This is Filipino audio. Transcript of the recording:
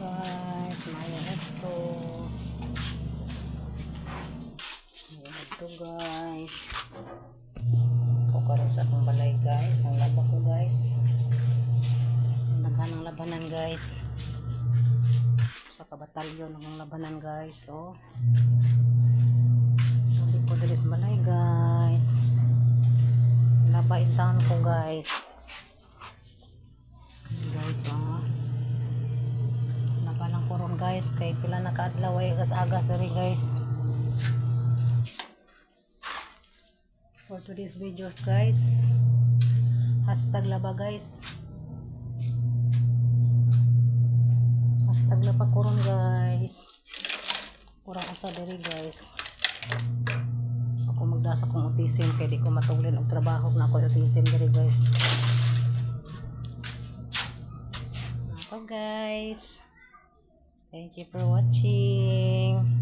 guys, mayroon ito. Mayroon ito guys. Kukaroon sa akong balay guys. Nang laba ko guys. Naghan ng labanan guys. Sa kabatalyon ng labanan guys. So, hindi ko diri sa balay guys. Laba intahan ko guys. Guys, napalang ko ron guys kay pila nakaadlaw ay agas-agas rin guys. For today's videos guys, hashtag laba guys, hashtag laba ko ron guys. Kurang usa diri guys. Ako magdasa kong utisim kay di ko matulin og trabaho na ako utisim diri guys. Guys, thank you for watching.